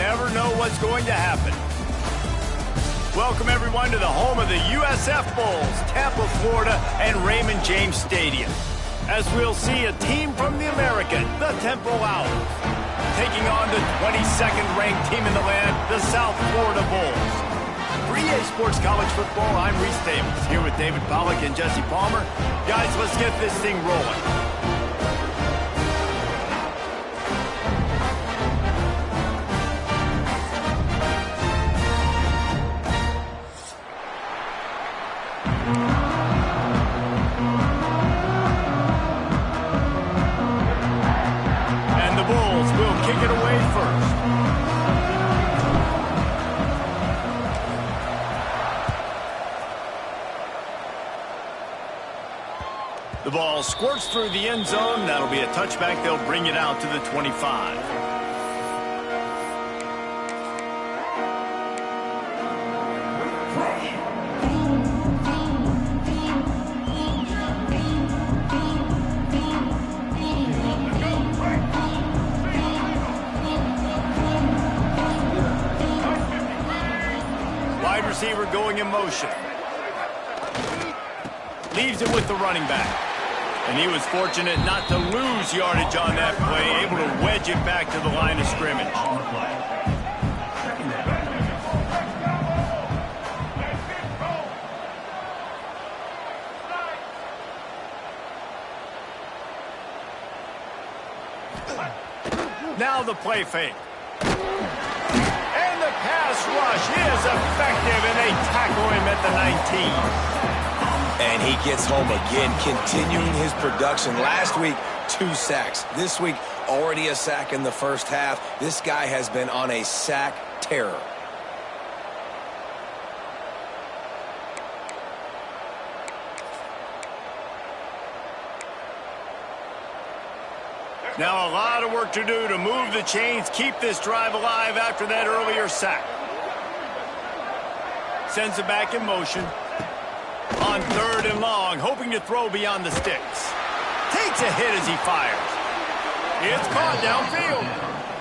never know what's going to happen. Welcome, everyone, to the home of the USF Bulls, Tampa, Florida, and Raymond James Stadium. As we'll see a team from the American, the Temple Owls, taking on the 22nd ranked team in the land, the South Florida Bulls. For EA Sports College Football, I'm Reese Davis, here with David Pollack and Jesse Palmer. Guys, let's get this thing rolling. The ball squirts through the end zone. That'll be a touchback. They'll bring it out to the 25. Wide receiver going in motion. Leaves it with the running back. And he was fortunate not to lose yardage on that play, able to wedge it back to the line of scrimmage. Now the play fake. And the pass rush is effective, and they tackle him at the 19. And he gets home again, continuing his production. Last week, 2 sacks. This week, already a sack in the first half. This guy has been on a sack terror. Now a lot of work to do to move the chains, keep this drive alive after that earlier sack. Sends it back in motion. On 3rd and long, hoping to throw beyond the sticks. Takes a hit as he fires. It's caught downfield.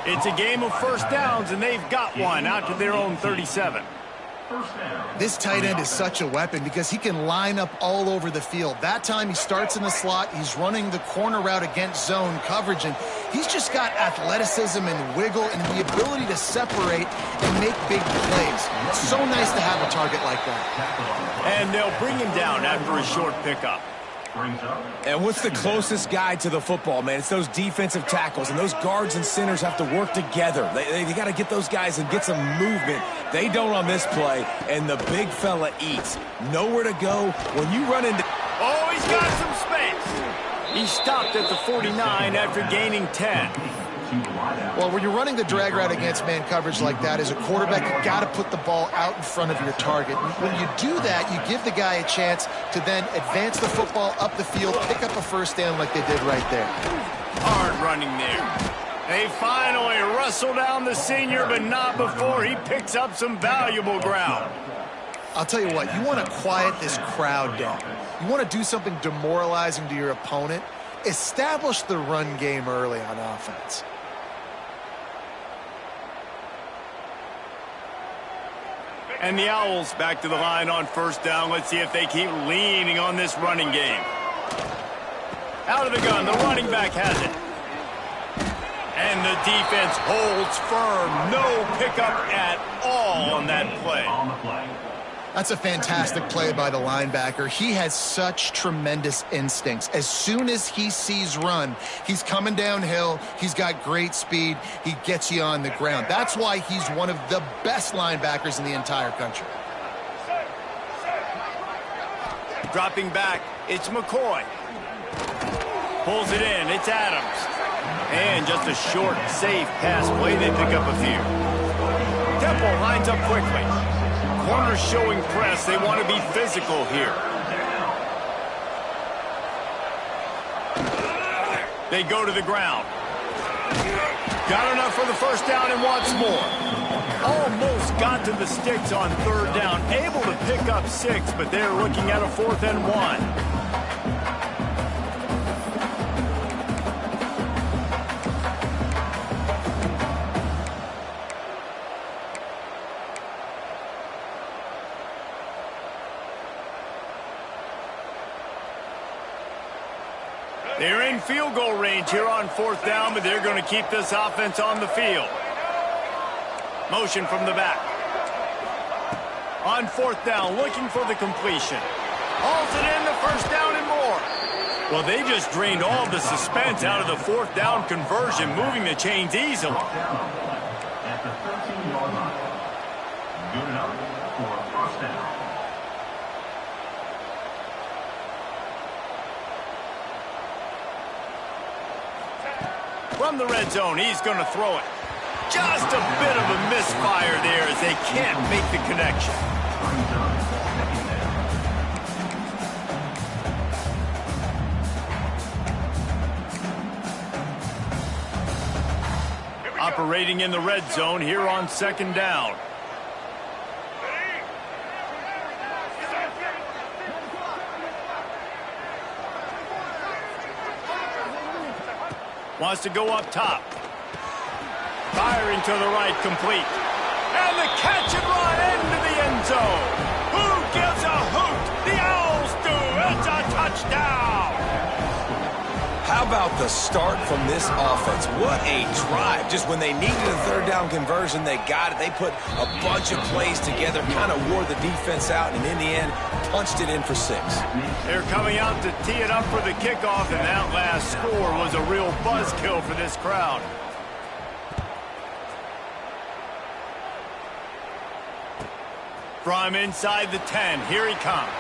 It's a game of first downs, and they've got one out to their own 37. This tight end is such a weapon because he can line up all over the field. That time he starts in the slot. He's running the corner route against zone coverage, and he's just got athleticism and wiggle and the ability to separate and make big plays. It's so nice to have a target like that. And they'll bring him down after a short pickup. And what's the closest guy to the football, man? It's those defensive tackles, and those guards and centers have to work together. They got to get those guys and get some movement. They don't on this play, and the big fella eats. Nowhere to go. When you run into... Oh, he's got some space. He stopped at the 49 after gaining 10. Well, when you're running the drag route against man coverage like that, as a quarterback, you got to put the ball out in front of your target. When you do that, you give the guy a chance to then advance the football up the field, pick up a first down like they did right there. Hard running there. They finally wrestle down the senior, but not before he picks up some valuable ground. I'll tell you what, you want to quiet this crowd down. You want to do something demoralizing to your opponent. Establish the run game early on offense. And the Owls back to the line on first down. Let's see if they keep leaning on this running game. Out of the gun, the running back has it. And the defense holds firm. No pickup at all on that play. That's a fantastic play by the linebacker. He has such tremendous instincts. As soon as he sees run, he's coming downhill. He's got great speed. He gets you on the ground. That's why he's one of the best linebackers in the entire country. Dropping back, it's McCoy. Pulls it in, it's Adams. And just a short, safe pass play. They pick up a few. Temple lines up quickly. Corner showing press. They want to be physical here. They go to the ground. Got enough for the first down and wants more. Almost got to the sticks on 3rd down. Able to pick up 6, but they're looking at a 4th and 1. They're in field goal range here on 4th down, but they're going to keep this offense on the field. Motion from the back. On 4th down, looking for the completion. Hauls it in, the 1st down and more. Well, they just drained all the suspense out of the 4th down conversion, moving the chains easily. At the 13-yard line. Good enough for a 1st down. From the red zone, he's going to throw it. Just a bit of a misfire there as they can't make the connection. Operating in the red zone here on 2nd down. Wants to go up top. Firing to the right, complete. And the catch and run into the end zone. Who gives a hoot? The Owls do. It's a touchdown. How about the start from this offense? What a drive. Just when they needed a 3rd down conversion, they got it. They put a bunch of plays together, kind of wore the defense out, and in the end, punched it in for 6. They're coming out to tee it up for the kickoff, and that last score was a real buzzkill for this crowd. From inside the 10, here he comes.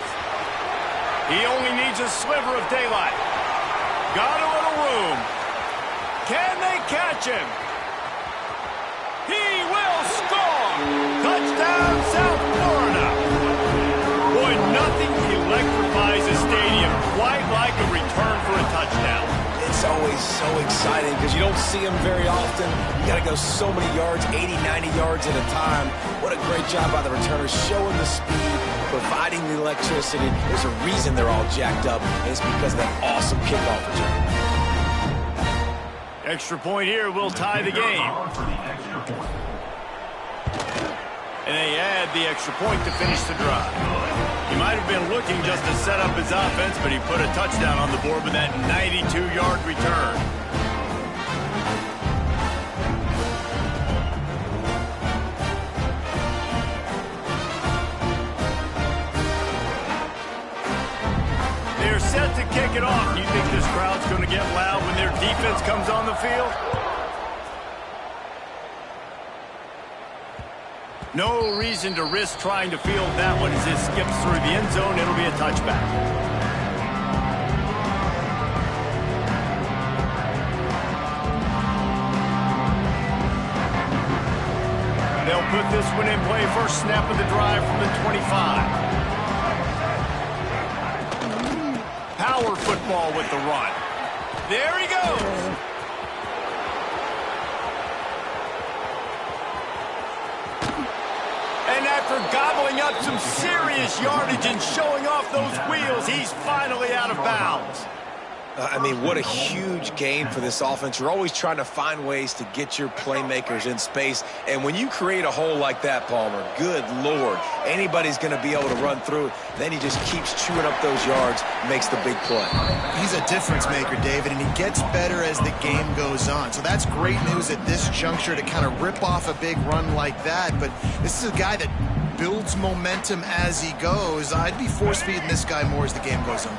He only needs a sliver of daylight. Got a little room. Can they catch him? He will score! Touchdown, South Florida! Boy, nothing electrifies a stadium quite like a return for a touchdown. It's always so exciting because you don't see them very often. You got to go so many yards, 80, 90 yards at a time. What a great job by the returners, showing the speed, providing the electricity. There's a reason they're all jacked up, and it's because of that awesome kickoff return. Extra point here will tie the game. And they add the extra point to finish the drive. He might have been looking just to set up his offense, but he put a touchdown on the board with that 92-yard return. They're set to kick it off. You think this crowd's going to get loud when their defense comes on the field? No reason to risk trying to field that one as it skips through the end zone. It'll be a touchback. They'll put this one in play. First snap of the drive from the 25. Power football with the run. There he goes. And after gobbling up some serious yardage and showing off those wheels, he's finally out of bounds. I mean, what a huge gain for this offense. You're always trying to find ways to get your playmakers in space. And when you create a hole like that, Palmer, good Lord, anybody's going to be able to run through it. Then he just keeps chewing up those yards, makes the big play. He's a difference maker, David, and he gets better as the game goes on. So that's great news at this juncture to kind of rip off a big run like that. But this is a guy that builds momentum as he goes. I'd be force-feeding this guy more as the game goes on.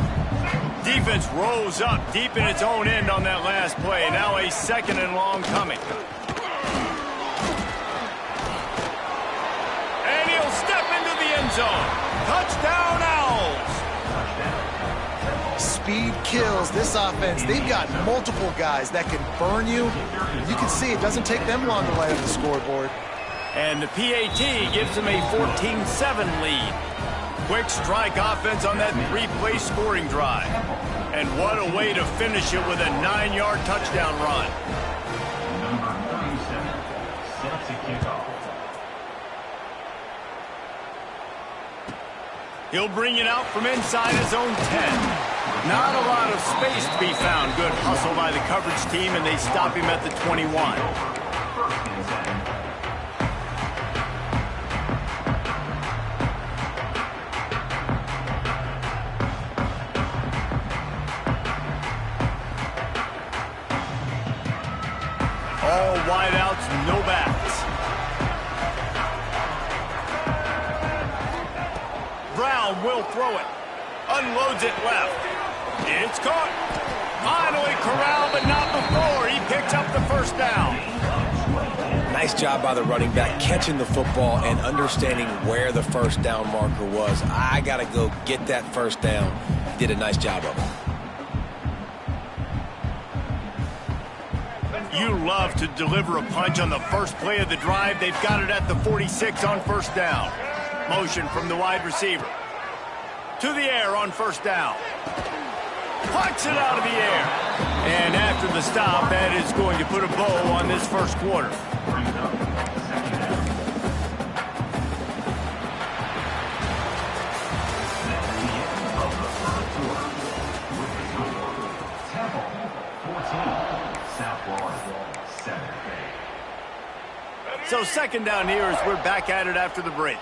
Defense rose up deep in its own end on that last play. Now a 2nd and long coming. And he'll step into the end zone. Touchdown, Owls. Speed kills this offense. They've got multiple guys that can burn you. You can see it doesn't take them long to light up the scoreboard. And the PAT gives them a 14-7 lead. Quick strike offense on that 3-play scoring drive. And what a way to finish it with a 9-yard touchdown run. Number 37, set to kick off. He'll bring it out from inside his own 10. Not a lot of space to be found. Good hustle by the coverage team, and they stop him at the 21. First and 10. will throw it. Unloads it left. It's caught. Finally corralled, but not before. He picks up the first down. Nice job by the running back catching the football and understanding where the first down marker was. I got to go get that first down. Did a nice job of it. You love to deliver a punch on the first play of the drive. They've got it at the 46 on first down. Motion from the wide receiver. To the air on first down. Pucks it out of the air. And after the stop, that is going to put a bow on this first quarter. So second down here as we're back at it after the break.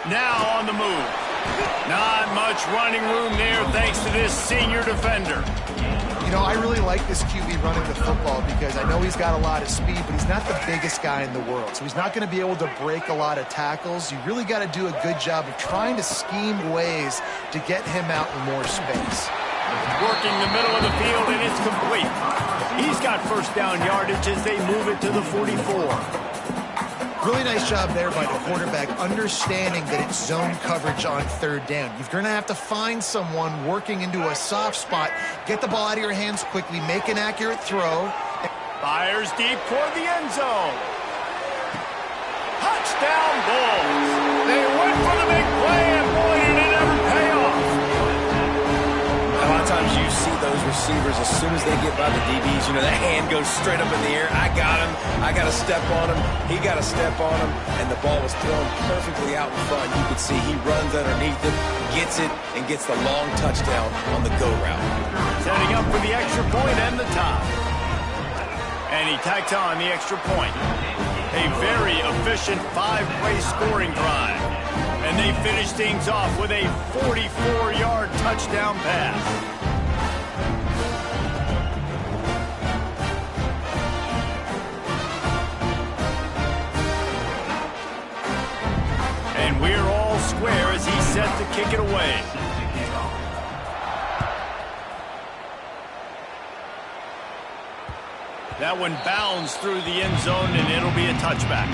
Now on the move. Not much running room there thanks to this senior defender. You know, I really like this QB running the football because I know he's got a lot of speed, but he's not the biggest guy in the world. So he's not going to be able to break a lot of tackles. You really got to do a good job of trying to scheme ways to get him out in more space. Working the middle of the field, and it's complete. He's got first down yardage as they move it to the 44. Really nice job there by the quarterback, understanding that it's zone coverage on third down. You're going to have to find someone working into a soft spot, get the ball out of your hands quickly, make an accurate throw. Fires deep toward the end zone. Touchdown Bulls. They went for the big play, and boy, did it ever pay off. A lot of times you see those receivers, as soon as they get by the DBs, you know, that hand goes straight up in the air. I got him. I got to step on him. He got to step on him. And the ball was thrown perfectly out in front. You could see he runs underneath it, gets it, and gets the long touchdown on the go route. Setting up for the extra point and the tie. And he tacks on the extra point. A very efficient 5-play scoring drive. And they finish things off with a 44-yard touchdown pass. And we're all square as he's set to kick it away. That one bounds through the end zone, and it'll be a touchback.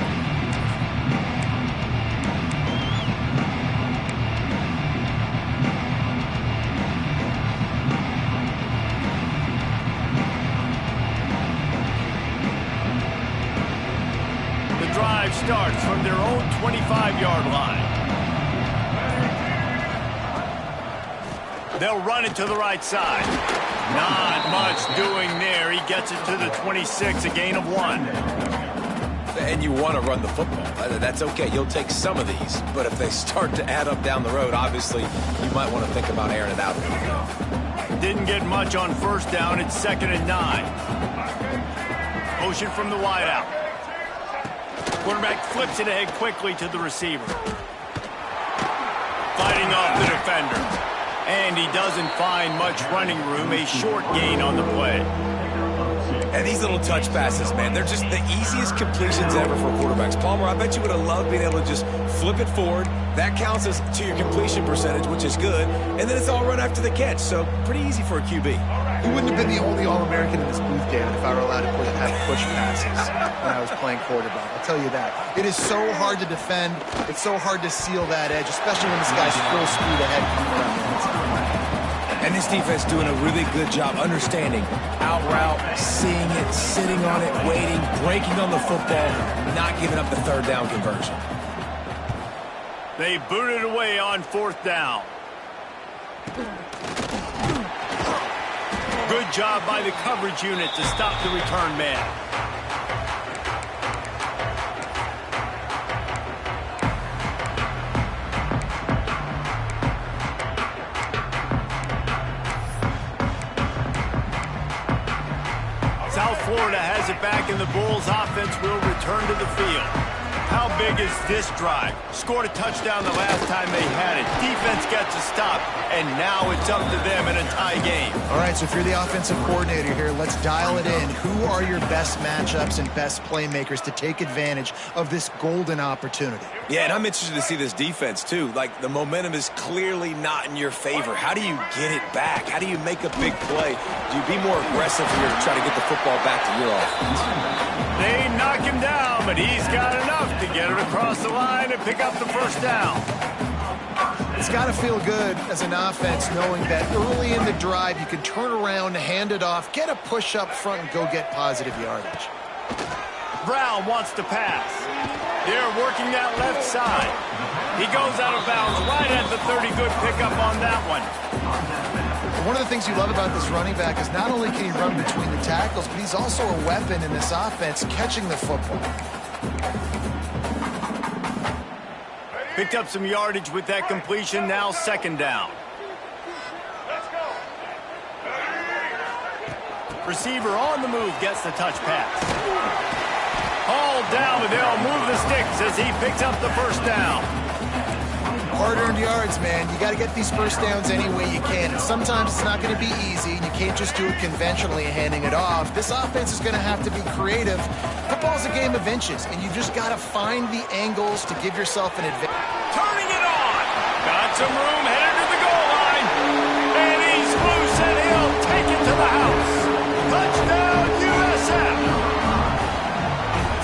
The drive starts from their own 25-yard line. They'll run it to the right side. Not much doing there. He gets it to the 26, a gain of 1. And you want to run the football. That's okay. You'll take some of these. But if they start to add up down the road, obviously, you might want to think about airing it out a little bit. Didn't get much on first down. It's 2nd and 9. Motion from the wideout. Quarterback flips it ahead quickly to the receiver. Fighting off the defender. And he doesn't find much running room. A short gain on the play. And these little touch passes, man, they're just the easiest completions ever for quarterbacks. Palmer, I bet you would have loved being able to just flip it forward. That counts as to your completion percentage, which is good. And then it's all run after the catch. So pretty easy for a QB. He wouldn't have been the only All-American in this booth, David, if I were allowed to have push passes when I was playing quarterback. I'll tell you that. It is so hard to defend. It's so hard to seal that edge, especially when this guy's full speed ahead coming around the inside. And this defense doing a really good job understanding out route, seeing it, sitting on it, waiting, breaking on the football, not giving up the third down conversion. They boot it away on 4th down. Good job by the coverage unit to stop the return man. South Florida has it back, and the Bulls offense will return to the field. How big is this drive? Scored a touchdown the last time they had it. Defense gets a stop, and now it's up to them in a tie game. All right, so if you're the offensive coordinator here, let's dial it in. Who are your best matchups and best playmakers to take advantage of this golden opportunity? Yeah, and I'm interested to see this defense, too. Like, the momentum is clearly not in your favor. How do you get it back? How do you make a big play? Do you be more aggressive here to try to get the football back to your offense? They knock him down, but he's got enough to get it across the line and pick up the first down. It's got to feel good as an offense knowing that early in the drive you can turn around, hand it off, get a push up front, and go get positive yardage. Brown wants to pass. They're working that left side. He goes out of bounds right at the 30. Good pickup on that one. One of the things you love about this running back is not only can he run between the tackles, but he's also a weapon in this offense catching the football. Picked up some yardage with that completion. Now second down. Receiver on the move gets the touch pass. Hauled down, but they'll move the sticks as he picks up the first down. Hard-earned yards, man. You got to get these first downs any way you can. And sometimes it's not going to be easy, and you can't just do it conventionally handing it off. This offense is going to have to be creative. Football's a game of inches, and you've just got to find the angles to give yourself an advantage. Turning it on. Got some room, headed to the goal line. And he's loose, and he'll take it to the house. Touchdown, USF.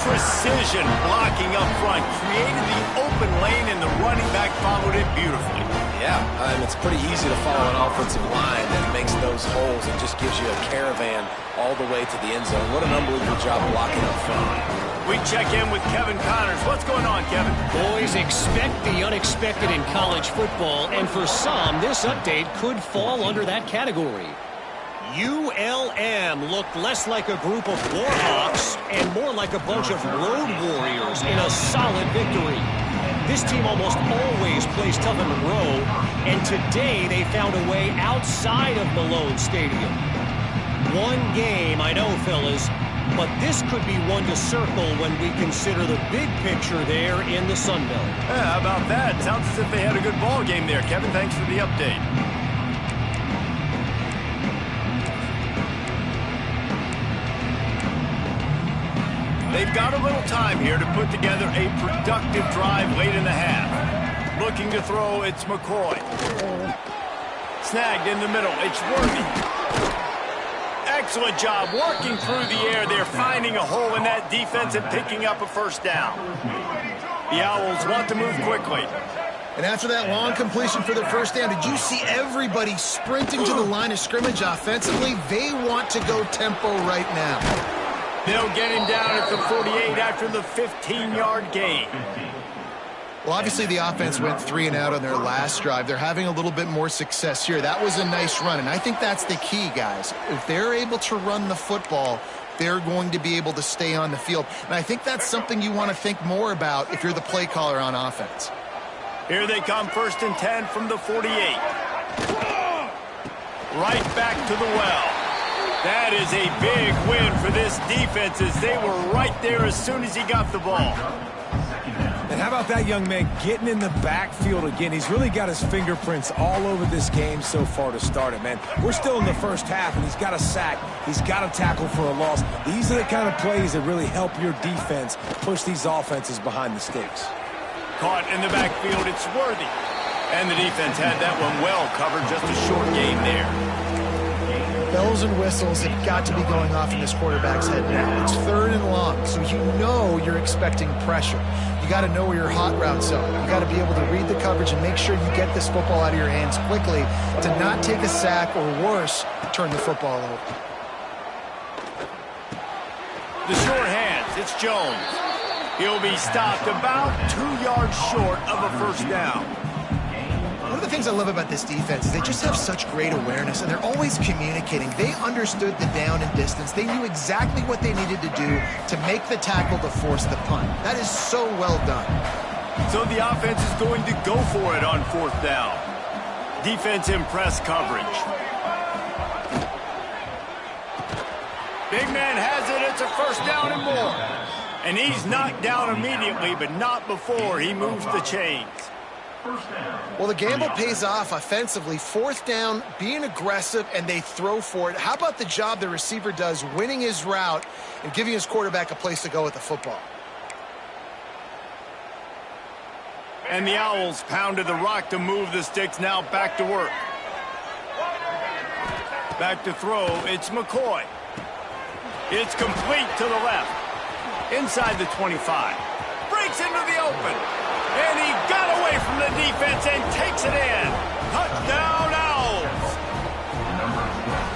Precision blocking up front, created the open lane, and the running back followed it beautifully. Yeah, it's pretty easy to follow an offensive line that makes those holes and just gives you a caravan all the way to the end zone. What an unbelievable job blocking up front. We check in with Kevin Connors. What's going on, Kevin? Boys, expect the unexpected in college football, and for some, this update could fall under that category. ULM looked less like a group of Warhawks and more like a bunch of road warriors in a solid victory. This team almost always plays tough in Monroe, and today they found a way outside of Malone Stadium. One game, I know, fellas, but this could be one to circle when we consider the big picture there in the Sun Belt. Yeah, how about that? Sounds as if they had a good ball game there. Kevin, thanks for the update. They've got a little time here to put together a productive drive late in the half. Looking to throw, it's McCoy. Snagged in the middle, it's Worthy. Excellent job working through the air. They're finding a hole in that defense and picking up a first down. The Owls want to move quickly. And after that long completion for the first down, did you see everybody sprinting to the line of scrimmage offensively? They want to go tempo right now. They'll get him down at the 48 after the 15-yard gain. Well, obviously the offense went 3 and out on their last drive. They're having a little bit more success here. That was a nice run, and I think that's the key, guys. If they're able to run the football, they're going to be able to stay on the field. And I think that's something you want to think more about if you're the play caller on offense. Here they come, 1st and 10 from the 48. Right back to the well. That is a big win for this defense as they were right there as soon as he got the ball. And how about that young man getting in the backfield again? He's really got his fingerprints all over this game so far to start it, man. We're still in the first half, and he's got a sack. He's got a tackle for a loss. These are the kind of plays that really help your defense push these offenses behind the sticks. Caught in the backfield, it's Worthy. And the defense had that one well covered, just a short gain there. Bells and whistles have got to be going off in this quarterback's head now. It's 3rd and long, so you know you're expecting pressure. You got to know where your hot routes are. You got to be able to read the coverage and make sure you get this football out of your hands quickly to not take a sack or worse, turn the football over. The short hands, it's Jones. He'll be stopped about 2 yards short of a first down. One of the things I love about this defense is they just have such great awareness, and they're always communicating. They understood the down and distance. They knew exactly what they needed to do to make the tackle to force the punt. That is so well done. So the offense is going to go for it on 4th down. Defense in press coverage. Big man has it. It's a first down and more. And he's knocked down immediately, but not before he moves the chains. Well, the gamble pays off offensively. Fourth down, being aggressive, and they throw for it. How about the job the receiver does winning his route and giving his quarterback a place to go with the football? And the Owls pounded the rock to move the sticks. Now back to work. Back to throw. It's McCoy. It's complete to the left. Inside the 25. Breaks into the open. And he got away from the defense and takes it in. Touchdown, Owls.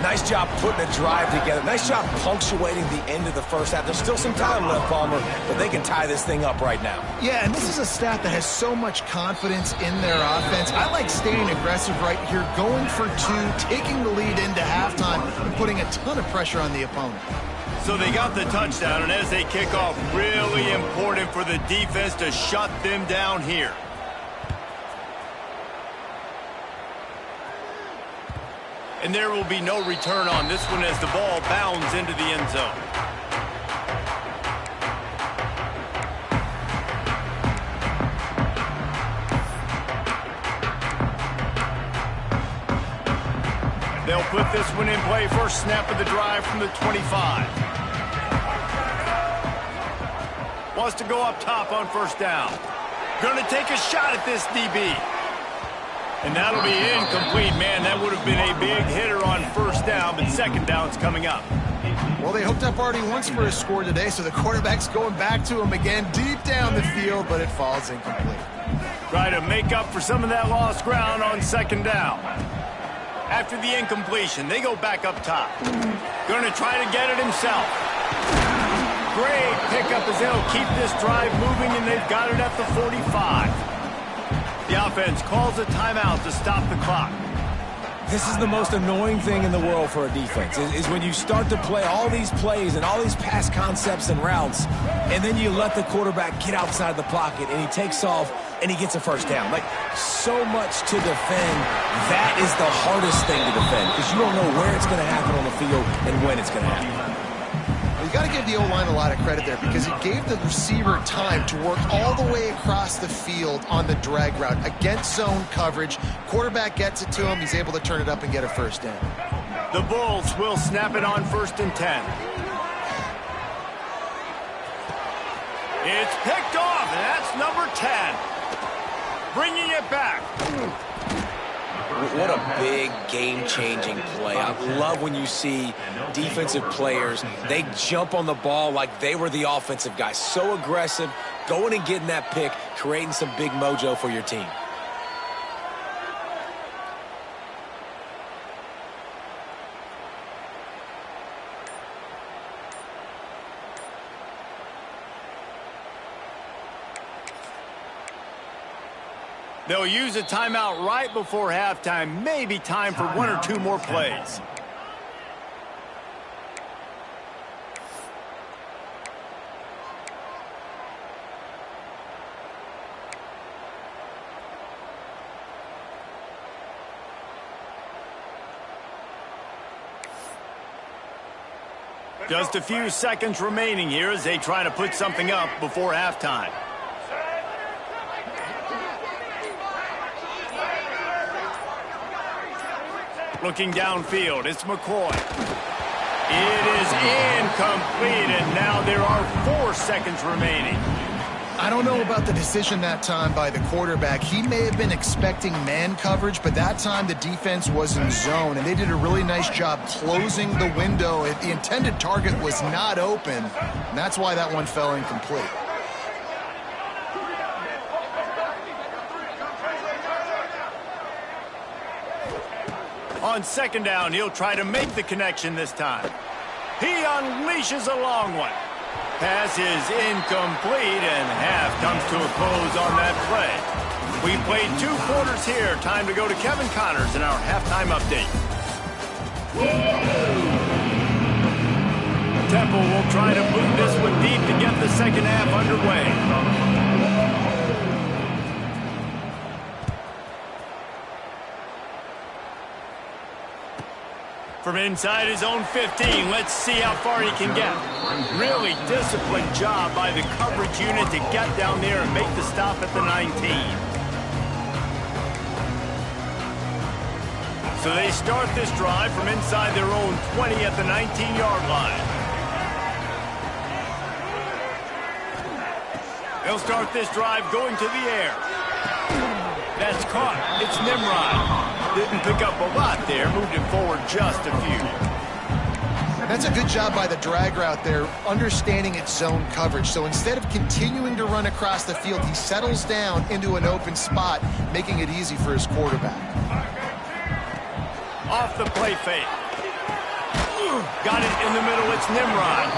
Nice job putting a drive together. Nice job punctuating the end of the first half. There's still some time left, Palmer, but they can tie this thing up right now. Yeah, and this is a staff that has so much confidence in their offense. I like staying aggressive right here, going for two, taking the lead into halftime, and putting a ton of pressure on the opponent. So they got the touchdown, and as they kick off, really important for the defense to shut them down here. And there will be no return on this one as the ball bounds into the end zone. They'll put this one in play. First snap of the drive from the 25. Wants to go up top on first down. Going to take a shot at this DB. And that'll be incomplete. Man, that would have been a big hitter on first down, but second down's coming up. Well, they hooked up already once for a score today, so the quarterback's going back to him again deep down the field, but it falls incomplete. Try to make up for some of that lost ground on second down. After the incompletion, they go back up top. Going to try to get it himself. Great pickup as they'll keep this drive moving, and they've got it at the 45. The offense calls a timeout to stop the clock. This is the most annoying thing in the world for a defense, is when you start to play all these plays and all these pass concepts and routes, and then you let the quarterback get outside the pocket, and he takes off, and he gets a first down. Like, so much to defend. That is the hardest thing to defend, because you don't know where it's going to happen on the field and when it's going to happen. You got to give the O-line a lot of credit there because it gave the receiver time to work all the way across the field on the drag route against zone coverage. Quarterback gets it to him. He's able to turn it up and get a first down. The Bulls will snap it on 1st and 10. It's picked off, and that's number 10. Bringing it back. What a big game-changing play. I love when you see defensive players, they jump on the ball like they were the offensive guy. So aggressive, going and getting that pick, creating some big mojo for your team. They'll use a timeout right before halftime. Maybe time for one or two more plays. Just a few seconds remaining here as they try to put something up before halftime. Looking downfield, it's McCoy. It is incomplete, and now there are 4 seconds remaining. I don't know about the decision that time by the quarterback. He may have been expecting man coverage, but that time the defense was in zone, and they did a really nice job closing the window. The intended target was not open, and that's why that one fell incomplete. On second down, he'll try to make the connection this time. He unleashes a long one. Pass is incomplete, and half comes to a close on that play. We played 2 quarters here. Time to go to Kevin Connors in our halftime update. Temple will try to boot this one deep to get the second half underway. From inside his own 15, let's see how far he can get. Really disciplined job by the coverage unit to get down there and make the stop at the 19. So they start this drive from inside their own 20 at the 19-yard line. They'll start this drive going to the air. That's caught. It's Nimrod. Didn't pick up a lot there. Moved it forward just a few. That's a good job by the drag route there, understanding its zone coverage. So instead of continuing to run across the field, he settles down into an open spot, making it easy for his quarterback. Off the play fake. Got it in the middle. It's Nimrod.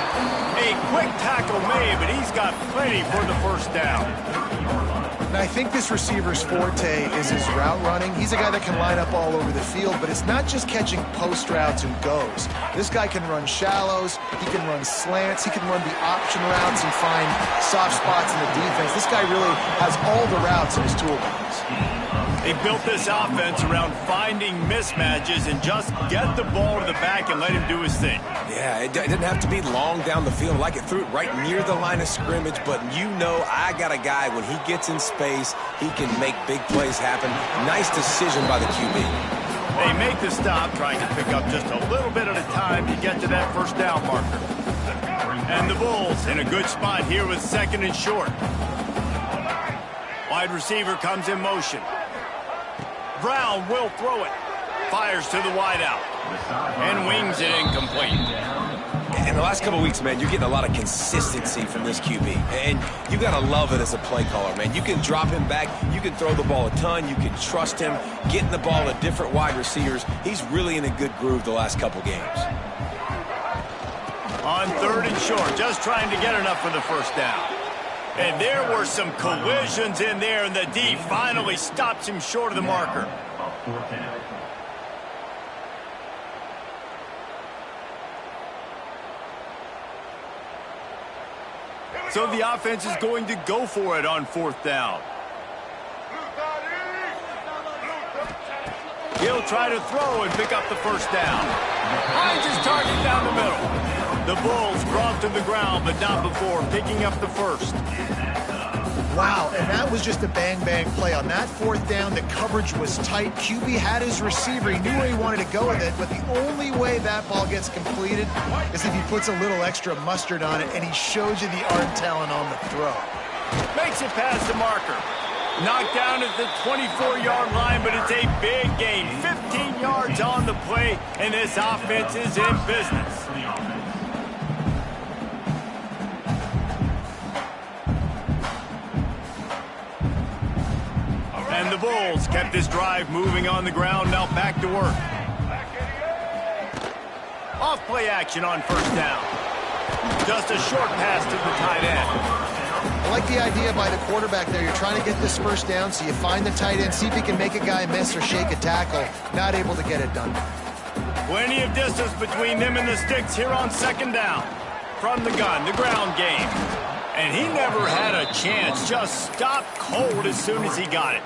A quick tackle made, but he's got plenty for the first down. And I think this receiver's forte is his route running. He's a guy that can line up all over the field, but it's not just catching post routes and goes. This guy can run shallows, he can run slants, he can run the option routes and find soft spots in the defense. This guy really has all the routes in his toolbox. They built this offense around finding mismatches and just get the ball to the back and let him do his thing. Yeah, it didn't have to be long down the field. Like it threw it right near the line of scrimmage, but you know I got a guy, when he gets in space, he can make big plays happen. Nice decision by the QB. They make the stop, trying to pick up just a little bit at a time to get to that first down marker. And the Bulls in a good spot here with second and short. Wide receiver comes in motion. Brown will throw it. Fires to the wideout. And wings it incomplete. In the last couple of weeks, man, you're getting a lot of consistency from this QB. And you got to love it as a play caller, man. You can drop him back. You can throw the ball a ton. You can trust him. Getting the ball to different wide receivers. He's really in a good groove the last couple games. On third and short, just trying to get enough for the first down. And there were some collisions in there, and the D finally stops him short of the marker. So the offense is going to go for it on fourth down. He'll try to throw and pick up the first down. Finds his target down the middle. The Bulls brought to the ground, but not before picking up the first. Wow, and that was just a bang-bang play. On that fourth down, the coverage was tight. QB had his receiver. He knew where he wanted to go with it, but the only way that ball gets completed is if he puts a little extra mustard on it, and he shows you the arm talent on the throw. Makes it past the marker. Knocked down at the 24-yard line, but it's a big gain. 15 yards on the play, and this offense is in business. And the Bulls kept this drive moving on the ground, now back to work. Off play action on first down. Just a short pass to the tight end. I like the idea by the quarterback there. You're trying to get this first down, so you find the tight end, see if he can make a guy miss or shake a tackle. Not able to get it done. Plenty of distance between them and the sticks here on second down. From the gun, the ground game. And he never had a chance, just stopped cold as soon as he got it.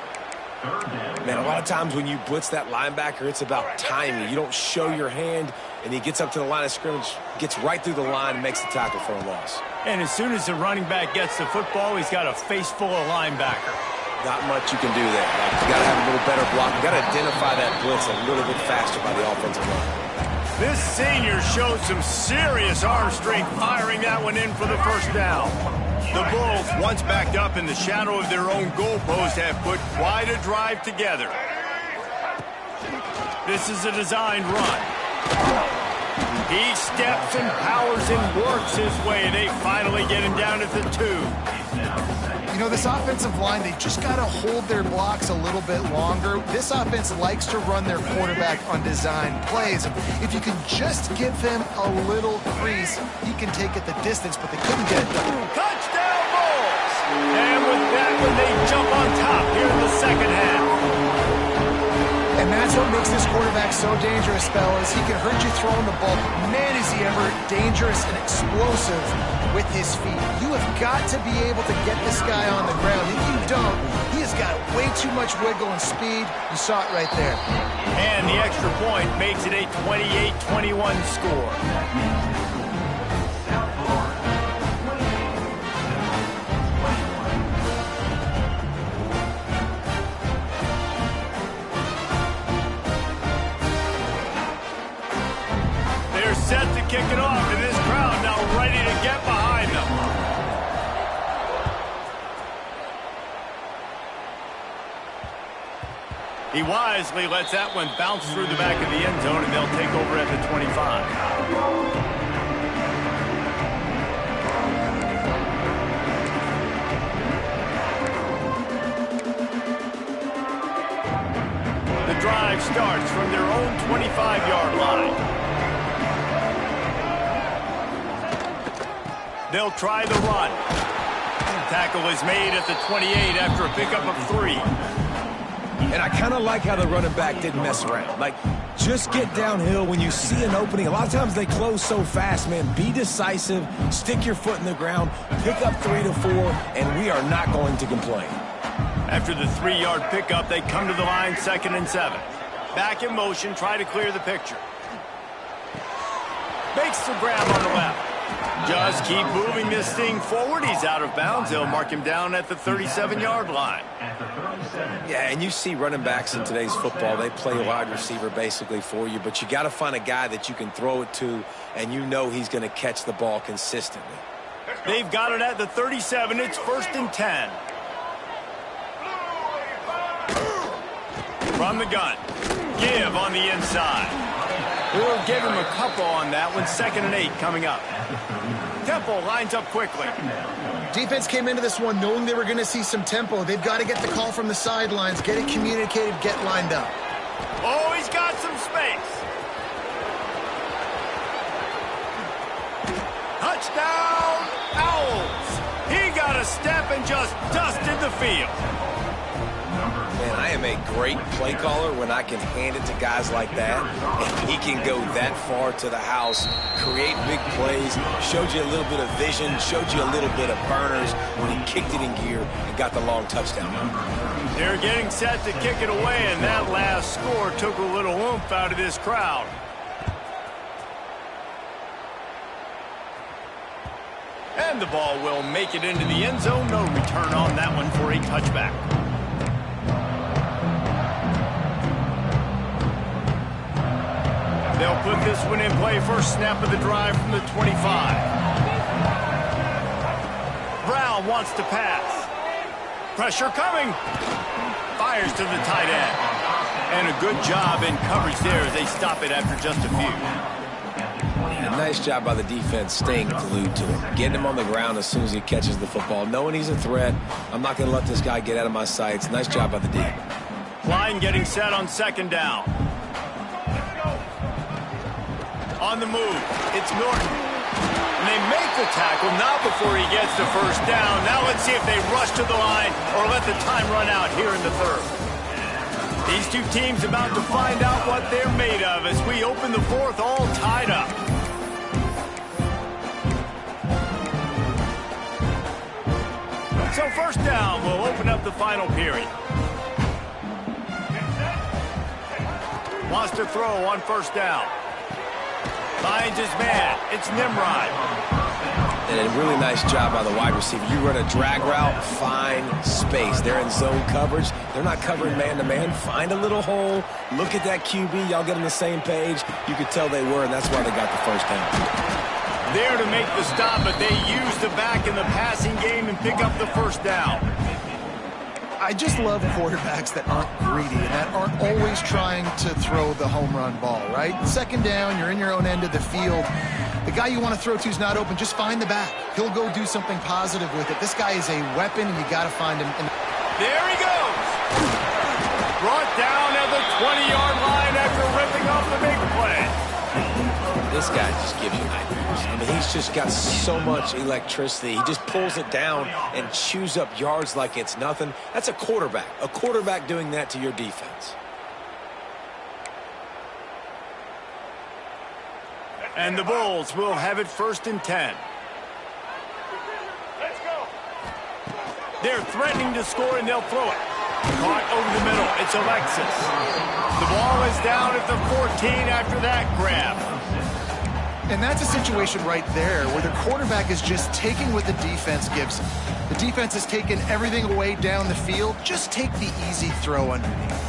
Man, a lot of times when you blitz that linebacker, it's about timing. You don't show your hand, and he gets up to the line of scrimmage, gets right through the line, and makes the tackle for a loss. And as soon as the running back gets the football, he's got a face full of linebacker. Not much you can do there. Like, you got to have a little better block. You got to identify that blitz a little bit faster by the offensive line. This senior showed some serious arm strength firing that one in for the first down. The Bulls, once backed up in the shadow of their own goalpost, have put quite a drive together. This is a designed run. He steps and powers and works his way. They finally get him down at the 2. You know, this offensive line, they just got to hold their blocks a little bit longer. This offense likes to run their quarterback on design plays. If you can just give him a little crease, he can take it the distance, but they couldn't get it done. Touchdown Bulls! And with that one, they jump on top here in the second half. And that's what makes this quarterback so dangerous, fellas. He can hurt you throwing the ball. Man, is he ever dangerous and explosive with his feet. You have got to be able to get this guy on the ground. If you don't, he has got way too much wiggle and speed. You saw it right there. And the extra point makes it a 28-21 score. Set to kick it off, and this crowd now ready to get behind them. He wisely lets that one bounce through the back of the end zone, and they'll take over at the 25. The drive starts from their own 25-yard line. They'll try the run. Tackle is made at the 28 after a pickup of 3. And I kind of like how the running back didn't mess around. Like, just get downhill when you see an opening. A lot of times they close so fast, man. Be decisive, stick your foot in the ground, pick up 3 to 4, and we are not going to complain. After the 3-yard pickup, they come to the line, 2nd and 7. Back in motion, try to clear the picture. Makes the grab on the left. Just keep moving this thing forward. He's out of bounds. They'll mark him down at the 37-yard line. Yeah, and you see running backs in today's football, they play wide receiver basically for you, but you got to find a guy that you can throw it to, and you know he's going to catch the ball consistently. They've got it at the 37. It's 1st and 10. From the gun. Give on the inside. We'll give him a couple on that one. 2nd and 8 coming up. Temple lines up quickly. Defense came into this one knowing they were going to see some tempo. They've got to get the call from the sidelines, get it communicated, get lined up. Oh, he's got some space. Touchdown, Owls. He got a step and just dusted the field. Man, I am a great play caller when I can hand it to guys like that, and he can go that far to the house, create big plays, showed you a little bit of vision, showed you a little bit of burners when he kicked it in gear and got the long touchdown. They're getting set to kick it away, and that last score took a little oomph out of this crowd. And the ball will make it into the end zone. No return on that one for a touchback. They'll put this one in play. First snap of the drive from the 25. Brown wants to pass. Pressure coming. Fires to the tight end. And a good job in coverage there as they stop it after just a few. A nice job by the defense staying glued to him, getting him on the ground as soon as he catches the football, knowing he's a threat. I'm not going to let this guy get out of my sights. Nice job by the D. Line getting set on 2nd down. On the move, it's Norton. And they make the tackle, not before he gets the first down. Now let's see if they rush to the line or let the time run out here in the 3rd. These two teams about to find out what they're made of as we open the 4th all tied up. So 1st down will open up the final period. Wants to throw on 1st down. Finds his man. It's Nimrod. And a really nice job by the wide receiver. You run a drag route, find space. They're in zone coverage. They're not covering man-to-man. Find a little hole. Look at that QB. Y'all get on the same page. You could tell they were, and that's why they got the 1st down. There to make the stop, but they use the back in the passing game and pick up the 1st down. I just love quarterbacks that aren't greedy and that aren't always trying to throw the home run ball, right? 2nd down, you're in your own end of the field. The guy you want to throw to is not open. Just find the back. He'll go do something positive with it. This guy is a weapon, and you got to find him. There he goes. Brought down at the 20-yard line after ripping off the big play. This guy just gives you nightmares. I mean, he's just got so much electricity. He just pulls it down and chews up yards like it's nothing. That's a quarterback. A quarterback doing that to your defense. And the Bulls will have it 1st and 10. They're threatening to score, and they'll throw it. Caught over the middle. It's Alexis. The ball is down at the 14 after that grab. And that's a situation right there where the quarterback is just taking what the defense gives him. The defense has taken everything away down the field. Just take the easy throw underneath.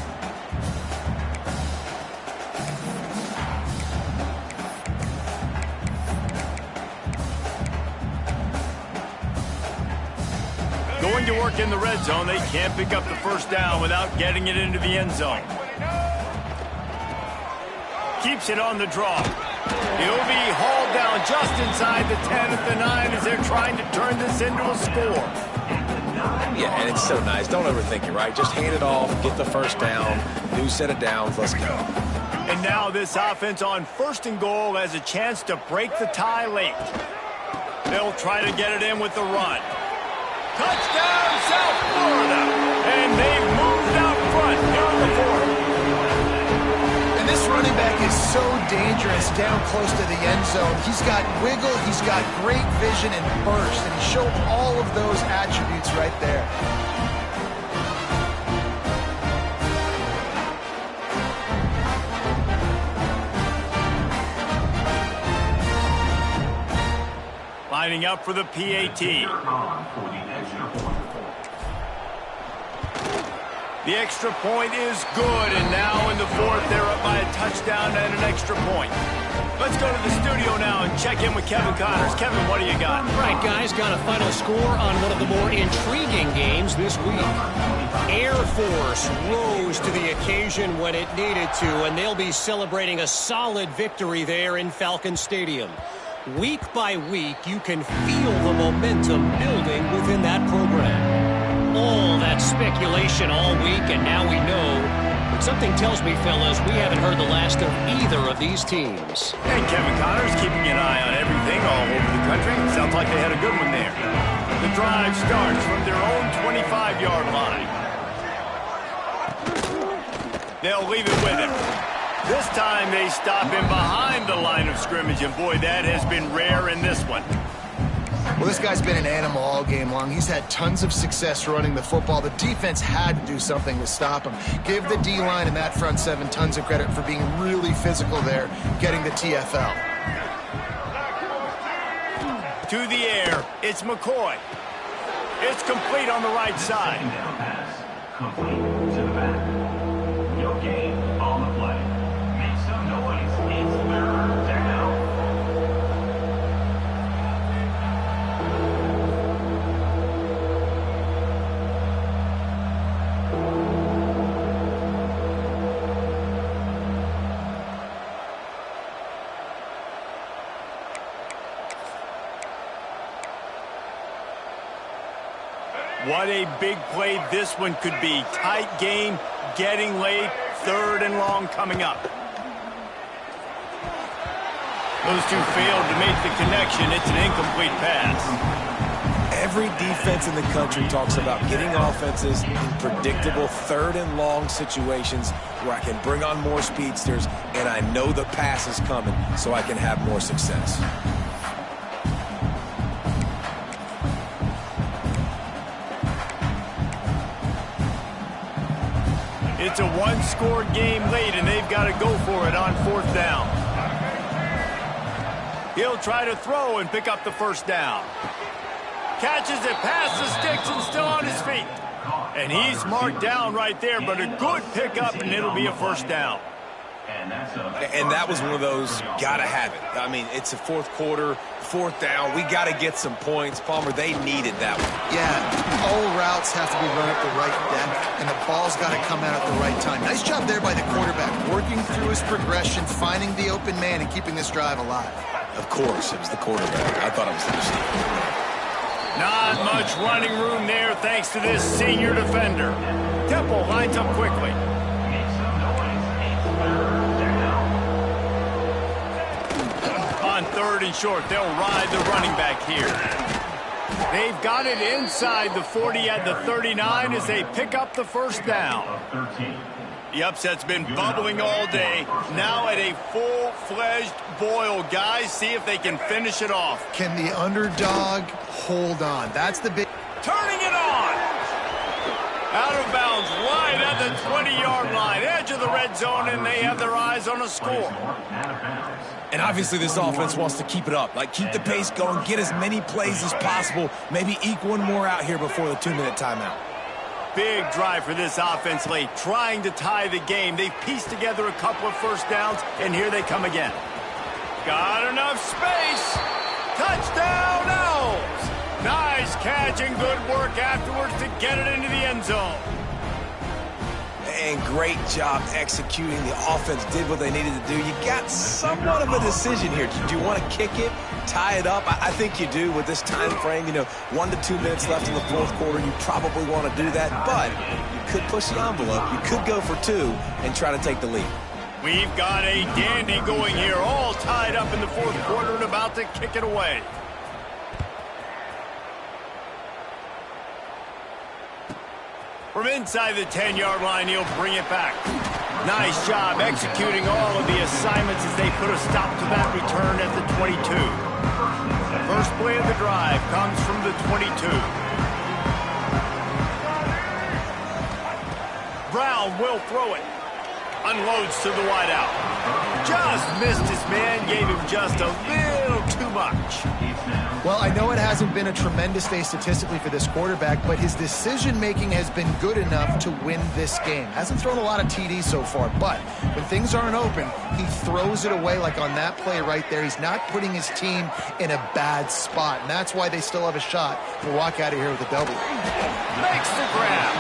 Going to work in the red zone. They can't pick up the first down without getting it into the end zone. Keeps it on the draw. He'll be hauled down just inside the 10 at the 9 as they're trying to turn this into a score. Yeah, and it's so nice. Don't overthink it, right? Just hand it off, get the first down, new set of downs, let's go. And now this offense on 1st and goal has a chance to break the tie late. They'll try to get it in with the run. Touchdown, South Florida! And they've moved out front here in the 4th. And this running back is so dangerous down close to the end zone. He's got wiggle, he's got great vision and burst, and he showed all of those attributes right there. Lining up for the PAT. The extra point is good, and now in the 4th, they're up by a touchdown and an extra point. Let's go to the studio now and check in with Kevin Connors. Kevin, what do you got? All right, guys, got a final score on one of the more intriguing games this week. Air Force rose to the occasion when it needed to, and they'll be celebrating a solid victory there in Falcon Stadium. Week by week, you can feel the momentum building within that program. All that speculation all week, and now we know. But something tells me, fellas, we haven't heard the last of either of these teams. And Kevin Connors keeping an eye on everything all over the country. Sounds like they had a good one there. The drive starts from their own 25-yard line. They'll leave it with him. This time they stop him behind the line of scrimmage, and boy, that has been rare in this one. Well, this guy's been an animal all game long. He's had tons of success running the football. The defense had to do something to stop him. Give the D-line and that front 7 tons of credit for being really physical there, getting the TFL. To the air, it's McCoy. It's complete on the right side. Pass. Complete to the back. No gain on the play. Make some noise. It's 3rd down. What a big play this one could be. Tight game, getting late, 3rd and long coming up. Those two failed to make the connection. It's an incomplete pass. Every defense in the country talks about getting offenses in predictable 3rd and long situations where I can bring on more speedsters and I know the pass is coming so I can have more success. It's a one-score game late, and they've got to go for it on 4th down. He'll try to throw and pick up the first down. Catches it past the sticks and still on his feet. And he's marked down right there, but a good pickup, and it'll be a first down. And that was one of those, got to have it. I mean, it's a 4th quarter, 4th down. We got to get some points. Palmer, they needed that one. Yeah, all routes have to be run at the right depth, and the ball's got to come out at the right time. Nice job there by the quarterback, working through his progression, finding the open man, and keeping this drive alive. Of course, it was the quarterback. I thought it was the receiver. Not much running room there thanks to this senior defender. Temple lines up quickly. On 3rd and short, they'll ride the running back here. They've got it inside the 40 at the 39 as they pick up the first down. The upset's been bubbling all day. Now at a full-fledged boil. Guys, see if they can finish it off. Can the underdog hold on? That's the big... Turning it on. Out of bounds, right at the 20-yard line, edge of the red zone, and they have their eyes on a score. And obviously this offense wants to keep it up. Like, keep the pace going, get as many plays as possible, maybe eke one more out here before the 2-minute timeout. Big drive for this offense late, trying to tie the game. They've pieced together a couple of first downs, and here they come again. Got enough space. Touchdown, Owls. Nice catch and good work afterwards to get it into the end zone. And great job executing. The offense did what they needed to do. You got somewhat of a decision here. Do you want to kick it, tie it up? I think you do with this time frame. 1 to 2 minutes left in the fourth quarter. You probably want to do that, but you could push the envelope. You could go for 2 and try to take the lead. We've got a dandy going here, all tied up in the fourth quarter and about to kick it away. From inside the 10-yard line, he'll bring it back. Nice job executing all of the assignments as they put a stop to that return at the 22. First play of the drive comes from the 22. Brown will throw it. Unloads to the wideout. Just missed his man, gave him just a little too much. Well, I know it hasn't been a tremendous day statistically for this quarterback, but his decision-making has been good enough to win this game. Hasn't thrown a lot of TDs so far, but when things aren't open, he throws it away like on that play right there. He's not putting his team in a bad spot, and that's why they still have a shot to walk out of here with a W. Makes the grab.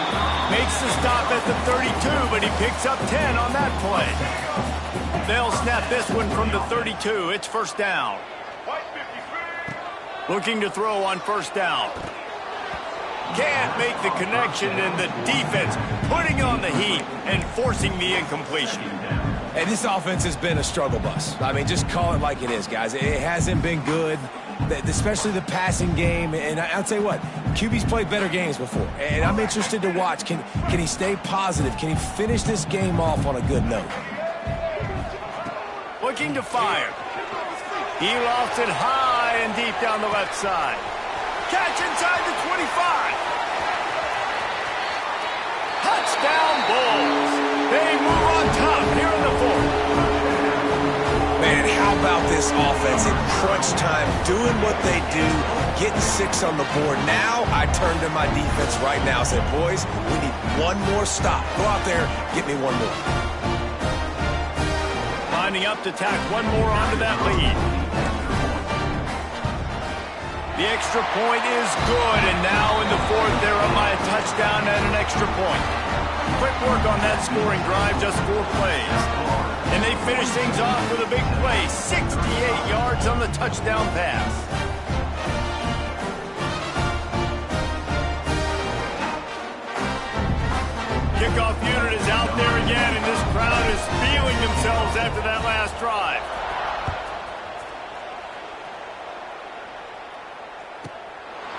Makes the stop at the 32, but he picks up 10 on that play. They'll snap this one from the 32. It's first down. Looking to throw on first down. Can't make the connection, and the defense putting on the heat and forcing the incompletion. And this offense has been a struggle bus. I mean, just call it like it is, guys. It hasn't been good, especially the passing game. And I'll tell you what, QB's played better games before. And I'm interested to watch. Can he stay positive? Can he finish this game off on a good note? Looking to fire. He lofts it high and deep down the left side. Catch inside the 25. Touchdown Bulls. They move on top here in the fourth. Man, how about this offense in crunch time, doing what they do, getting 6 on the board. Now I turn to my defense right now and say, boys, we need one more stop. Go out there, get me one more. Lining up to tack one more onto that lead. The extra point is good, and now in the fourth, they're up by a touchdown and an extra point. Quick work on that scoring drive, just 4 plays. And they finish things off with a big play, 68 yards on the touchdown pass. Kickoff unit is out there again, and this crowd is feeling themselves after that last drive.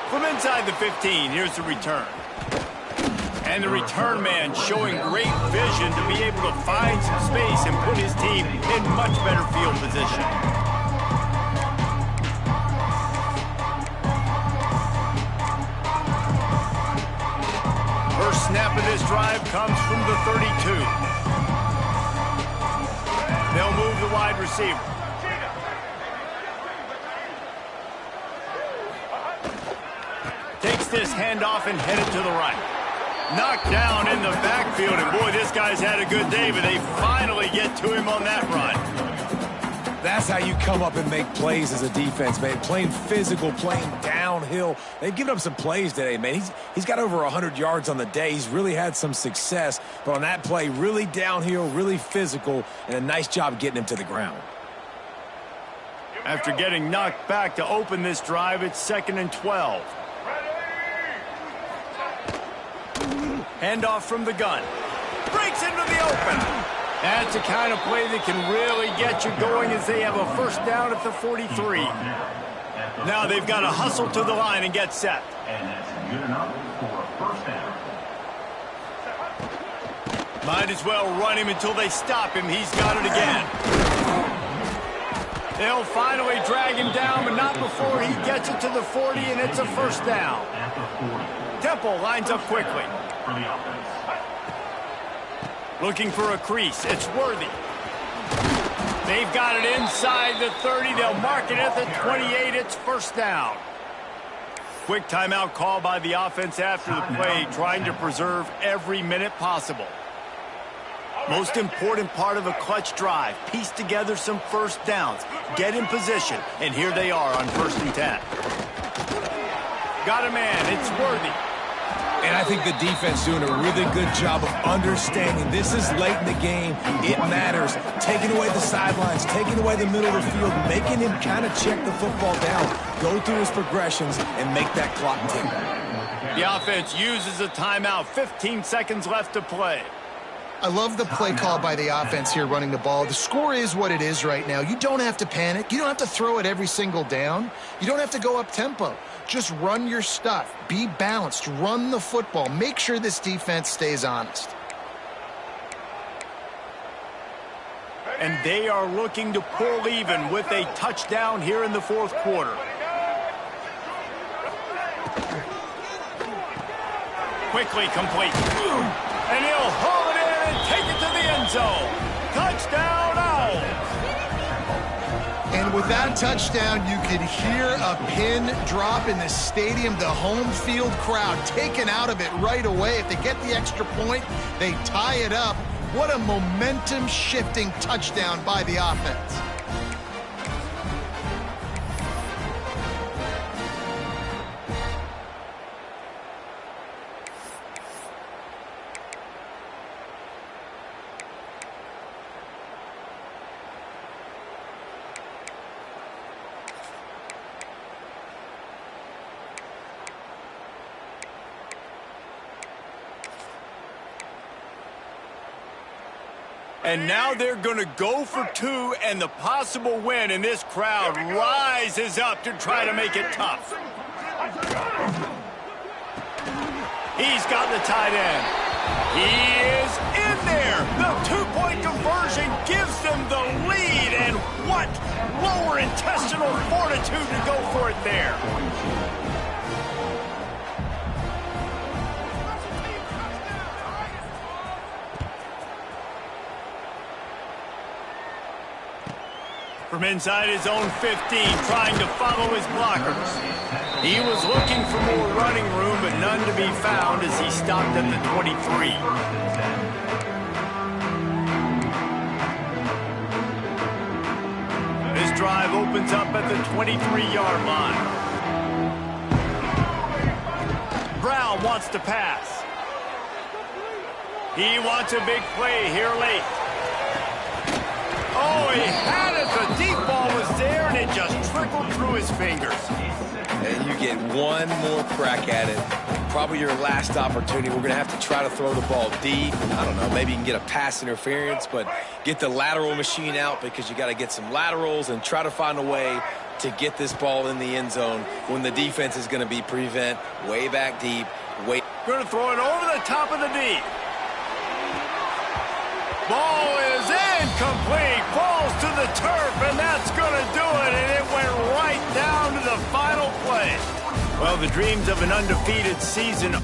From inside the 15, here's the return. And the return man showing great vision to be able to find some space and put his team in much better field position. First snap of this drive comes from the 32. They'll move the wide receiver. Takes this handoff and headed to the right. Knocked down in the backfield, and boy, this guy's had a good day, but they finally get to him on that run. That's how you come up and make plays as a defense, man. Playing physical, playing downhill. They've given up some plays today, man. He's got over 100 yards on the day. He's really had some success, but on that play, really downhill, really physical, and a nice job getting him to the ground. After getting knocked back to open this drive, it's 2nd and 12. Handoff from the gun. Breaks into the open. That's the kind of play that can really get you going as they have a first down at the 43. Now they've got to hustle to the line and get set. And that's good enough for a first down. Might as well run him until they stop him. He's got it again. They'll finally drag him down, but not before he gets it to the 40, and it's a first down. Temple lines up quickly. Looking for a crease. It's Worthy. They've got it inside the 30. They'll mark it at the 28. It's first down. Quick timeout call by the offense after the play, trying to preserve every minute possible. Most important part of a clutch drive, piece together some first downs, get in position, and here they are on 1st and 10. Got a man, it's Worthy. And I think the defense doing a really good job of understanding this is late in the game. It matters. Taking away the sidelines, taking away the middle of the field, making him kind of check the football down, go through his progressions, and make that clock tick. The offense uses a timeout. 15 seconds left to play. I love the play call by the offense here running the ball. The score is what it is right now. You don't have to panic. You don't have to throw it every single down. You don't have to go up tempo. Just run your stuff. Be balanced. Run the football. Make sure this defense stays honest. And they are looking to pull even with a touchdown here in the 4th quarter. Quickly complete. And he'll haul it in and take it to the end zone. Touchdown, Owls. And with that touchdown, you could hear a pin drop in the stadium. The home field crowd taken out of it right away. If they get the extra point, they tie it up. What a momentum-shifting touchdown by the offense. And now they're going to go for 2 and the possible win, and this crowd rises up to try to make it tough. He's got the tight end. He is in there. The 2-point conversion gives them the lead, and what lower intestinal fortitude to go for it there. From inside his own 15, trying to follow his blockers. He was looking for more running room, but none to be found as he stopped at the 23. This drive opens up at the 23-yard line. Brown wants to pass. He wants a big play here late. Oh, he had it. The deep ball was there, and it just trickled through his fingers. And you get one more crack at it. Probably your last opportunity. We're going to have to try to throw the ball deep. I don't know, maybe you can get a pass interference, but get the lateral machine out because you got to get some laterals and try to find a way to get this ball in the end zone when the defense is going to be prevent way back deep. Going to throw it over the top of the deep. Ball is incomplete. Falls to the turf, and that's going to do it. And it went right down to the final play. Well, the dreams of an undefeated season